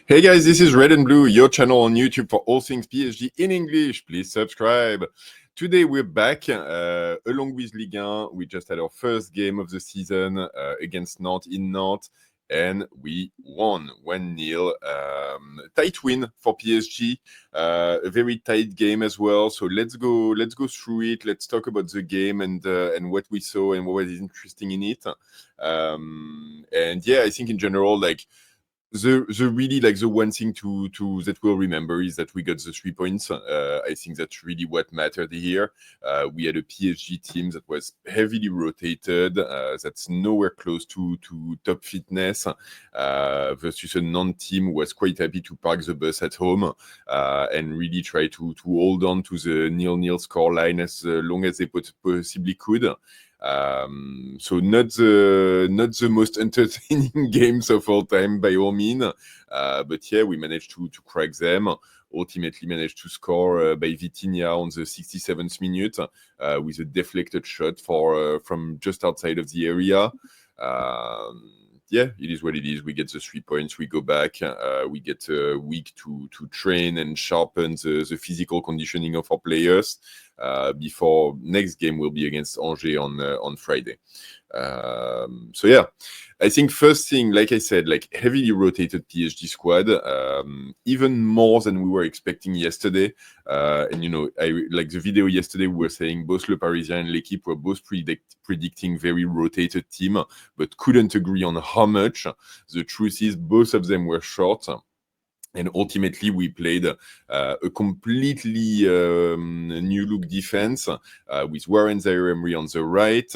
Hey guys, this is Red and Blue, your channel on YouTube for all things PSG in English. Please subscribe. Today we're back along with Ligue 1. We just had our first game of the season against Nantes in Nantes, and we won 1-0. Tight win for PSG. A very tight game as well. So let's go through it. Let's talk about the game and what we saw and what was interesting in it. And yeah, I think in general, like, the really, like, the one thing to that we'll remember is that we got the 3 points. I think that's really what mattered here. We had a PSG team that was heavily rotated, that's nowhere close to top fitness, versus a non-team who was quite happy to park the bus at home and really try to hold on to the 0-0 score line as long as they possibly could. So not the most entertaining games of all time by all means, but yeah, we managed to crack them. Ultimately managed to score by Vitinha on the 67th minute with a deflected shot from just outside of the area. Yeah, it is what it is. We get the 3 points. We go back. We get a week to train and sharpen the physical conditioning of our players before next game will be against Angers on Friday. So yeah, I think first thing, like I said, like heavily rotated PSG squad, even more than we were expecting yesterday. And I like the video yesterday. We were saying both Le Parisien and L'Équipe were both predicting very rotated team, but couldn't agree on how much. The truth is, both of them were short. And ultimately, we played a completely new look defense with Warren Zaïre-Emery on the right,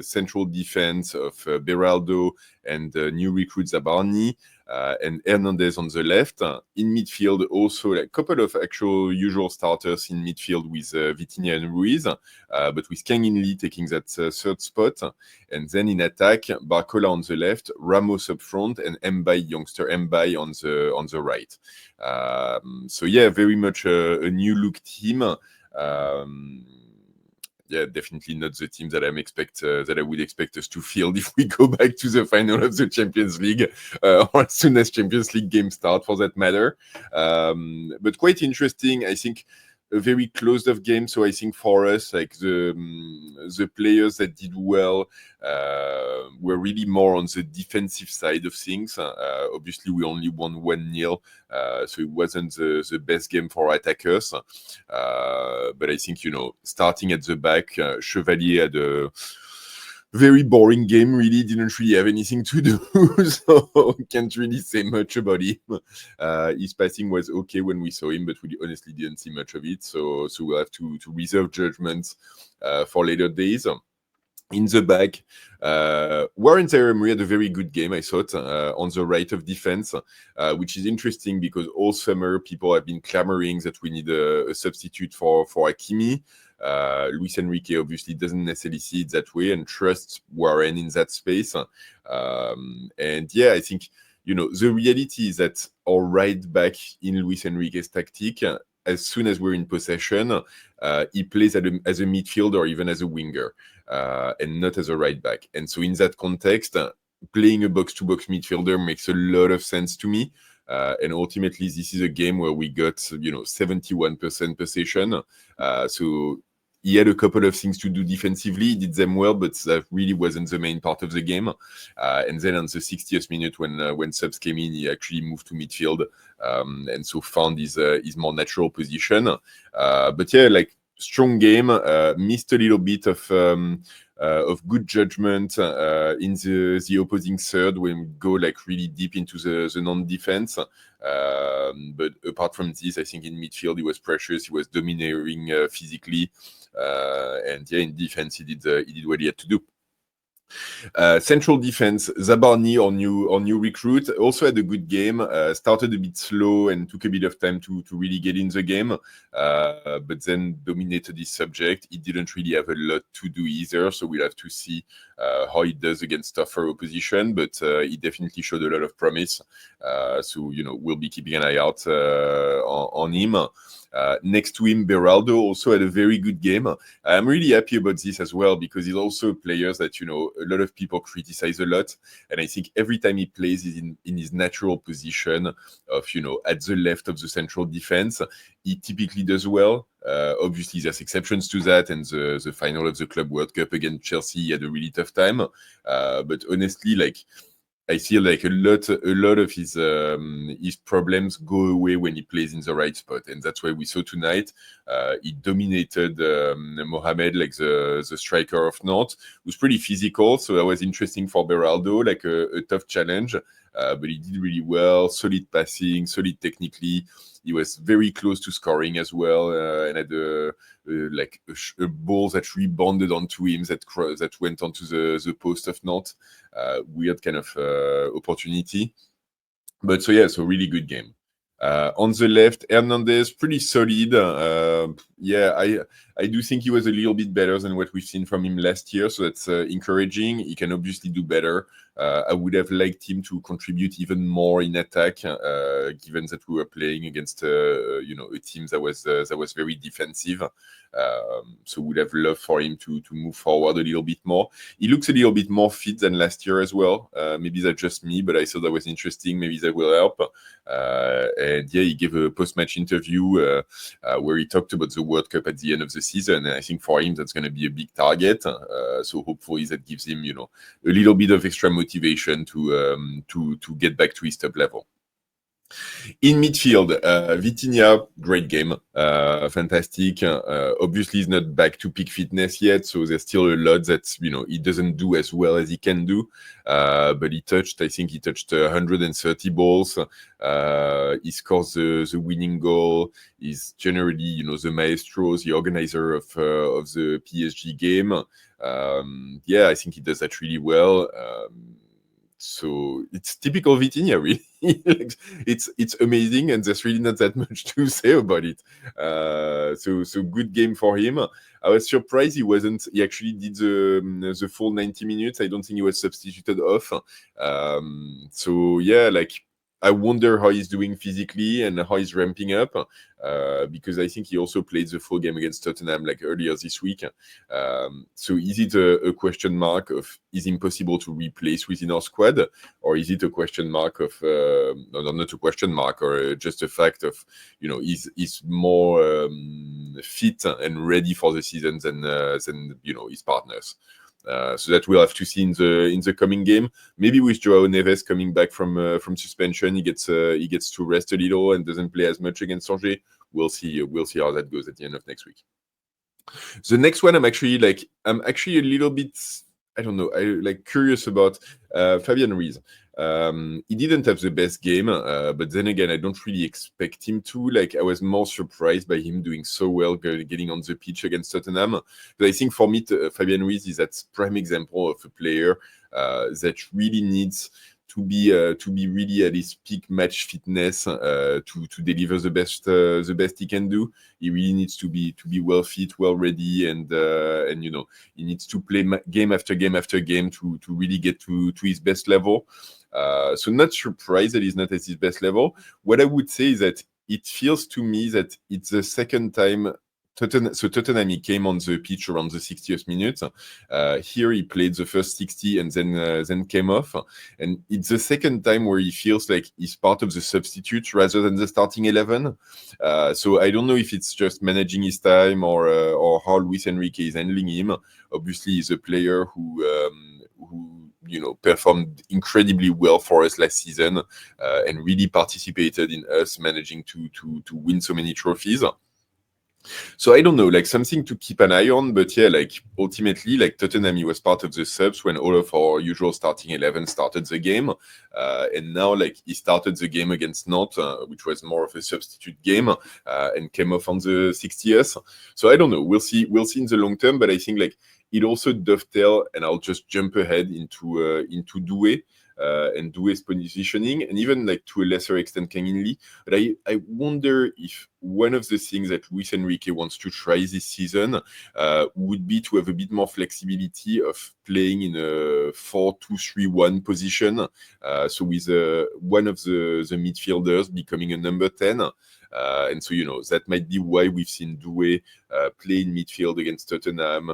central defense of Beraldo and new recruit Zabarnyi, and Hernandez on the left. In midfield, also a couple of actual usual starters in midfield with Vitinha and Ruiz, but with Kang-In Lee taking that third spot. And then in attack, Barcola on the left, Ramos up front, and youngster Mbaye on the right. So yeah, very much a new look team. Yeah, definitely not the team that I would expect us to field if we go back to the final of the Champions League, or as soon as Champions League games start, for that matter. But quite interesting. I think a very closed off game. So I think for us, like the players that did well were really more on the defensive side of things. Obviously, we only won 1-0, so it wasn't the best game for attackers. But I think, starting at the back, Chevalier had a very boring game, really didn't really have anything to do, so can't really say much about him. His passing was okay when we saw him, but we honestly didn't see much of it, so we'll have to reserve judgments for later days. In the back, Warren Zaïre-Emery had a very good game, I thought, on the right of defense, which is interesting because all summer people have been clamoring that we need a substitute for Hakimi. Luis Enrique obviously doesn't necessarily see it that way and trusts Warren in that space. And yeah, I think, the reality is that our right back in Luis Enrique's tactic, as soon as we're in possession, he plays as a midfielder or even as a winger, and not as a right back. And so in that context, playing a box-to-box midfielder makes a lot of sense to me. And ultimately, this is a game where we got, 71% possession. So he had a couple of things to do defensively. He did them well, but that really wasn't the main part of the game. And then on the 60th minute, when subs came in, he actually moved to midfield, and so found his more natural position. But yeah, like, strong game. Missed a little bit of good judgment in the opposing third when we go like really deep into the non-defense. But apart from this, I think in midfield he was precious. He was dominating physically, and yeah, in defense he did what he had to do. Central defense, Zabarnyi, our new recruit, also had a good game. Started a bit slow and took a bit of time to really get in the game, but then dominated his subject. He didn't really have a lot to do either, so we'll have to see how he does against tougher opposition, but he definitely showed a lot of promise. So we'll be keeping an eye out on him. Next to him, Beraldo also had a very good game. I'm really happy about this as well because he's also a player that, a lot of people criticize a lot. And I think every time he plays, he's in his natural position of, at the left of the central defense. He typically does well. Obviously, there's exceptions to that, and the final of the Club World Cup against Chelsea, he had a really tough time. But honestly, I feel like a lot of his problems go away when he plays in the right spot, and that's why we saw tonight. He dominated Mohamed, like the striker of Nantes, who's pretty physical. So that was interesting for Beraldo, like a tough challenge. But he did really well, solid passing, solid technically. He was very close to scoring as well, and had a ball that rebounded onto him that went onto the post of Nantes. Weird kind of opportunity. But so really good game. On the left, Hernandez, pretty solid. I do think he was a little bit better than what we've seen from him last year, so that's encouraging. He can obviously do better. I would have liked him to contribute even more in attack, given that we were playing against a team that was very defensive. So would have loved for him to move forward a little bit more. He looks a little bit more fit than last year as well. Maybe that's just me, but I thought that was interesting. Maybe that will help. And he gave a post-match interview where he talked about the World Cup at the end of the season. And I think for him, that's going to be a big target. So hopefully that gives him, a little bit of extra motivation to get back to his top level. In midfield, Vitinha, great game, fantastic. Obviously, he's not back to peak fitness yet, so there's still a lot that he doesn't do as well as he can do. But he touched 130 balls. He scores the winning goal. He's generally, the maestro, the organizer of the PSG game. I think he does that really well. So it's typical Vitinha, really. It's amazing, and there's really not that much to say about it. So good game for him. I was surprised he wasn't. He actually did the full 90 minutes. I don't think he was substituted off. I wonder how he's doing physically and how he's ramping up, because I think he also played the full game against Tottenham earlier this week. So is it a question mark of is impossible to replace within our squad, or is it a question mark of not a question mark, or just a fact of he's more fit and ready for the season than his partners. So that we'll have to see in the coming game. Maybe with Joao Neves coming back from suspension, he gets to rest a little and doesn't play as much against Angers. We'll see how that goes at the end of next week. The next one, I'm actually a little bit, I don't know, curious about Fabian Ruiz. He didn't have the best game, but then again, I don't really expect him to. I was more surprised by him doing so well, getting on the pitch against Tottenham. But I think for me, Fabian Ruiz is that prime example of a player that really needs to be really at his peak match fitness to deliver the best he can do. He really needs to be well fit, well ready, and he needs to play game after game after game to really get to his best level. So not surprised that he's not at his best level. What I would say is that it feels to me that it's the second time Tottenham he came on the pitch around the 60th minute. Here he played the first 60 and then came off. And it's the second time where he feels like he's part of the substitutes rather than the starting 11. So I don't know if it's just managing his time or how Luis Enrique is handling him. Obviously, he's a player who performed incredibly well for us last season and really participated in us managing to win so many trophies. So I don't know, something to keep an eye on, but ultimately, Tottenham, he was part of the subs when all of our usual starting 11 started the game, and now he started the game against Nantes, which was more of a substitute game, and came off on the 60th. So I don't know, we'll see in the long term, but I think it also dovetail, and I'll just jump ahead into Doué. And Doué's positioning, and even to a lesser extent Kang-In Lee. But I wonder if one of the things that Luis Enrique wants to try this season would be to have a bit more flexibility of playing in a 4-2-3-1 position. So with one of the midfielders becoming a number 10. And so, that might be why we've seen Doué play in midfield against Tottenham,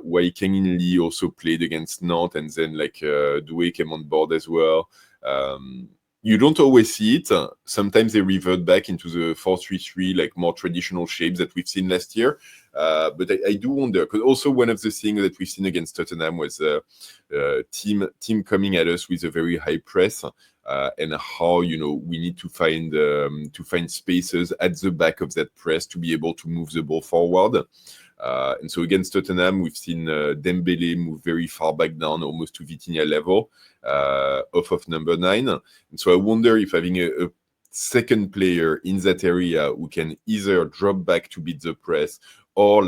why Kang-In Lee also played against Nantes, and then Doué came on board as well. You don't always see it. Sometimes they revert back into the 4-3-3, like more traditional shapes that we've seen last year. But I do wonder, because also one of the things that we've seen against Tottenham was team coming at us with a very high press, and how we need to find spaces at the back of that press to be able to move the ball forward. And so against Tottenham, we've seen Dembele move very far back down, almost to Vitinha level, off of number 9. And so I wonder if having a second player in that area who can either drop back to beat the press or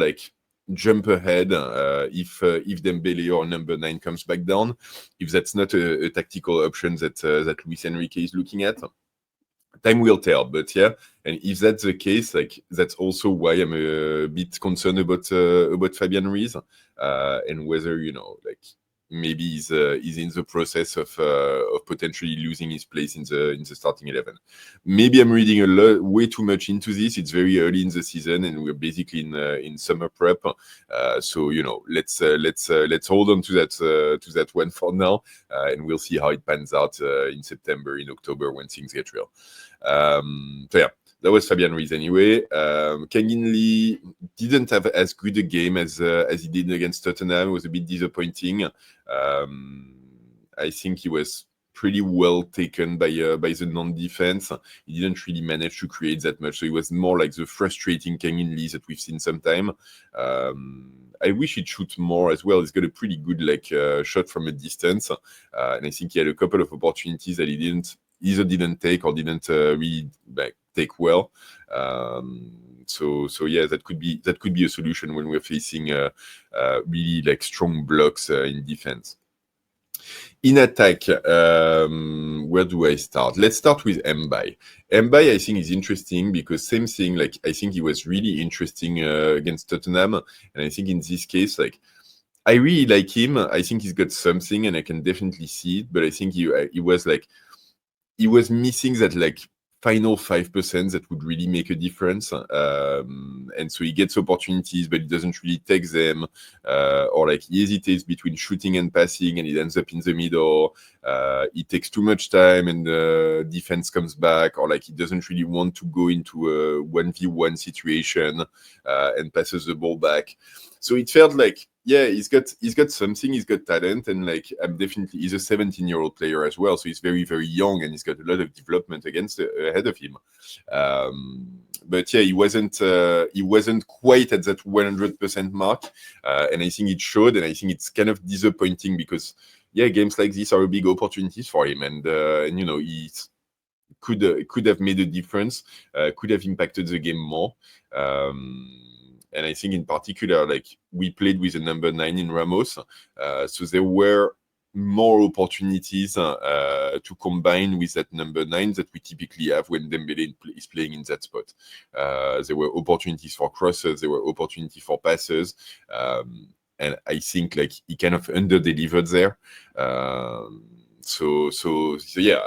jump ahead if Dembele or number 9 comes back down, if that's not a tactical option that Luis Enrique is looking at. Time will tell, but yeah, and if that's the case, that's also why I'm a bit concerned about Fabian Ruiz, and whether maybe he's in the process of potentially losing his place in the starting 11. Maybe I'm reading way too much into this. It's very early in the season, and we're basically in summer prep. So let's hold on to that one for now, and we'll see how it pans out in September, in October, when things get real. So yeah, that was Fabian Ruiz anyway. Kang-In Lee didn't have as good a game as he did against Tottenham. It was a bit disappointing. I think he was pretty well taken by the non-defense. He didn't really manage to create that much. So he was more like the frustrating Kang-In Lee that we've seen sometime. I wish he'd shoot more as well. He's got a pretty good shot from a distance. And I think he had a couple of opportunities that he didn't take or didn't really take well. So yeah, that could be a solution when we're facing really strong blocks in defense. In attack, where do I start? Let's start with Mbaye. Mbaye, I think, is interesting because same thing. I think he was really interesting against Tottenham, and I think in this case, I really like him. I think he's got something, and I can definitely see it. But I think he was missing that final 5% that would really make a difference. And so he gets opportunities, but he doesn't really take them, or he hesitates between shooting and passing, and it ends up in the middle. He takes too much time, and the defense comes back, or he doesn't really want to go into a 1v1 situation and passes the ball back. So it felt yeah, he's got something, he's got talent, and he's a 17-year-old player as well, so he's very, very young, and he's got a lot of development ahead of him. But yeah, he wasn't quite at that 100% mark, and I think it showed, and I think it's kind of disappointing because yeah, games like this are big opportunities for him, and he could have made a difference, could have impacted the game more. And I think in particular, we played with a number 9 in Ramos, so there were more opportunities to combine with that number 9 that we typically have when Dembele is playing in that spot. There were opportunities for crosses, there were opportunities for passes, and I think he kind of under-delivered there. So yeah,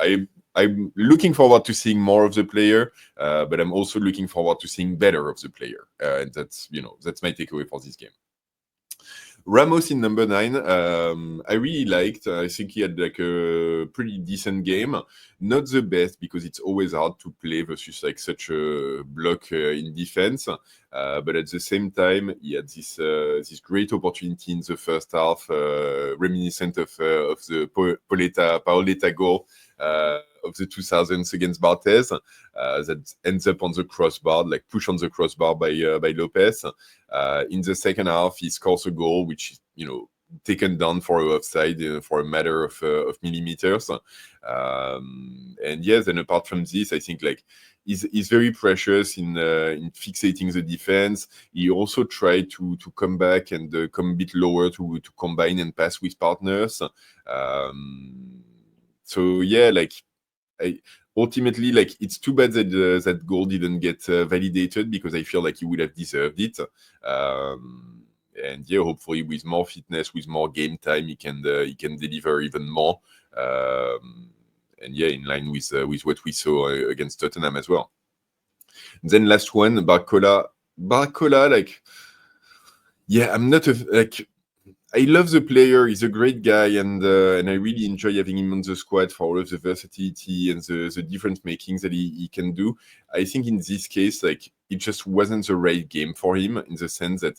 I'm looking forward to seeing more of the player, but I'm also looking forward to seeing better of the player. And that's my takeaway for this game. Ramos in number 9, I really liked. I think he had a pretty decent game. Not the best because it's always hard to play versus such a block in defense. But at the same time, he had this great opportunity in the first half, reminiscent of the Paoletta goal of the 2000s against Barthez, that ends up on the crossbar, push on the crossbar by Lopez. In the second half, he scores a goal, which is, taken down for offside for a matter of millimeters. And yeah, then apart from this, I think he's very precious in fixating the defense. He also tried to come back and come a bit lower to combine and pass with partners. So yeah, ultimately, it's too bad that that goal didn't get validated because I feel he would have deserved it. And yeah, hopefully with more fitness, with more game time, he can deliver even more. And yeah, in line with what we saw against Tottenham as well. Then last one, Barcola, like, yeah, I'm not like. I love the player. He's a great guy, and I really enjoy having him on the squad for all of the versatility and the difference makings that he can do. I think in this case, like, it just wasn't the right game for him in the sense that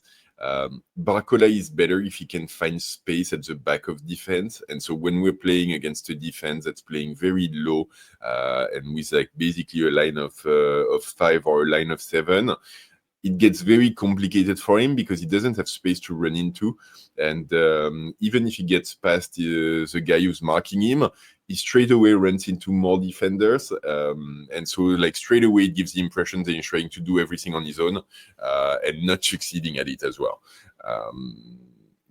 Barcola is better if he can find space at the back of defense. And so when we're playing against a defense that's playing very low and with like basically a line of 5 or a line of 7, it gets very complicated for him because he doesn't have space to run into. And even if he gets past the guy who's marking him, he straight away runs into more defenders. And so like straight away it gives the impression that he's trying to do everything on his own and not succeeding at it as well.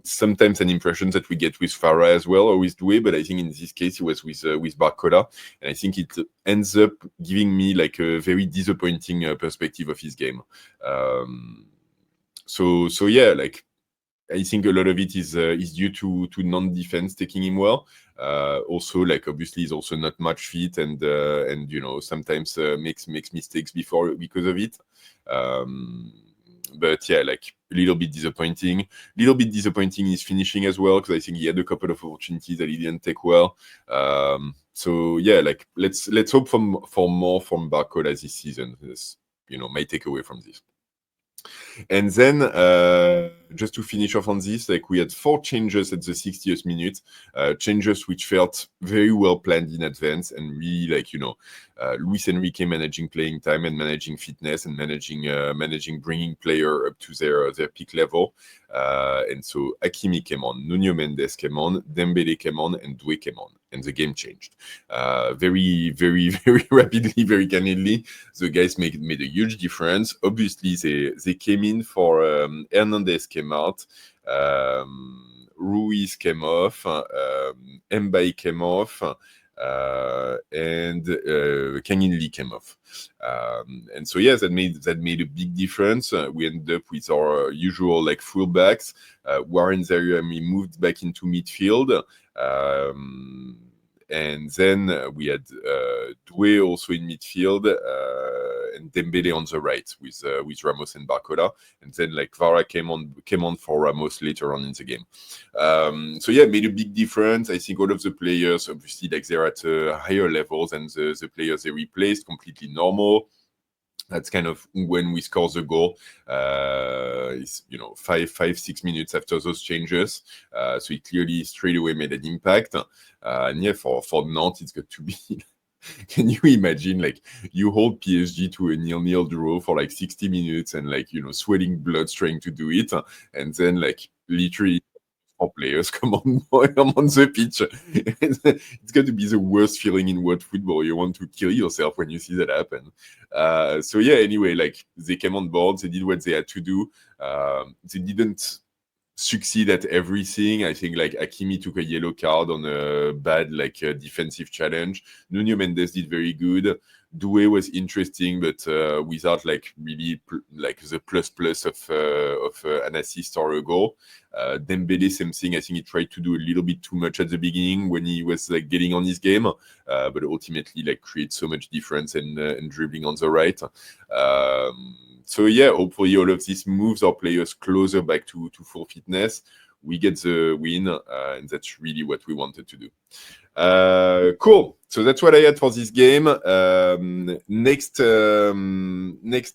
Sometimes an impression that we get with Farah as well, or with Doué, but I think in this case it was with Barcola, and I think it ends up giving me like a very disappointing perspective of his game. So yeah, like I think a lot of it is due to non-defense taking him well. Also, like obviously he's also not much fit, and you know sometimes makes mistakes because of it. But yeah, like a little bit disappointing. Little bit disappointing is finishing as well, because I think he had a couple of opportunities that he didn't take well. So yeah, like let's hope for more from Barcola this season. That's, you know, my takeaway from this. And then just to finish off on this, like we had 4 changes at the 60th minute, changes which felt very well planned in advance and really like, you know, Luis Enrique managing playing time and managing fitness and managing bringing player up to their peak level. And so Hakimi came on, Nuno Mendes came on, Dembele came on, and Doué came on, and the game changed very, very, very rapidly, very candidly. The guys made a huge difference. Obviously, they came in for Hernandez came out, Ruiz came off, Mbaye came off, and Kang-In Lee came off. And so yes, that made a big difference. We ended up with our usual like fullbacks. Warren Zaïre-Emery moved back into midfield. And then we had Doué also in midfield and Dembele on the right with Ramos and Barcola. And then like Vara came on for Ramos later on in the game. So yeah, made a big difference. I think all of the players, obviously, like they're at higher levels than the players they replaced, completely normal. That's kind of when we score the goal. It's 5-6 minutes after those changes. So it clearly straight away made an impact. And yeah, for Nantes, it's got to be. Can you imagine, like, you hold PSG to a 0-0 draw for like 60 minutes and like, you know, sweating blood trying to do it, and then like literally 4 players come on the pitch. It's going to be the worst feeling in world football. You want to kill yourself when you see that happen. So yeah, anyway, like they came on board, they did what they had to do. They didn't succeed at everything. I think like Hakimi took a yellow card on a bad like defensive challenge. Nuno Mendes did very good. Doué was interesting, but without like really like the plus of an assist or a goal. Dembele, same thing. I think he tried to do a little bit too much at the beginning when he was like getting on his game, but ultimately like creates so much difference and dribbling on the right. So yeah, hopefully all of this moves our players closer back to full fitness. We get the win, and that's really what we wanted to do. Cool. So that's what I had for this game. Next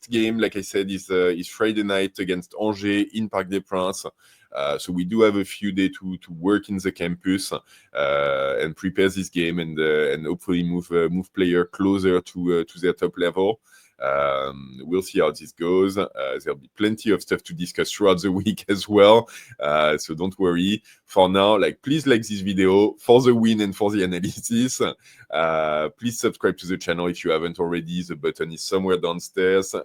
game, like I said, is Friday night against Angers in Parc des Princes. So we do have a few days to work in the campus and prepare this game and hopefully move player closer to their top level. We'll see how this goes. There'll be plenty of stuff to discuss throughout the week as well. So don't worry. For now, like, please like this video for the win and for the analysis. Please subscribe to the channel if you haven't already. The button is somewhere downstairs.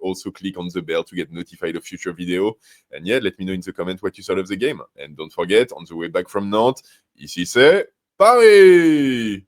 Also click on the bell to get notified of future video. And yeah, let me know in the comment what you thought of the game. And don't forget, on the way back from Nantes, ici c'est Paris!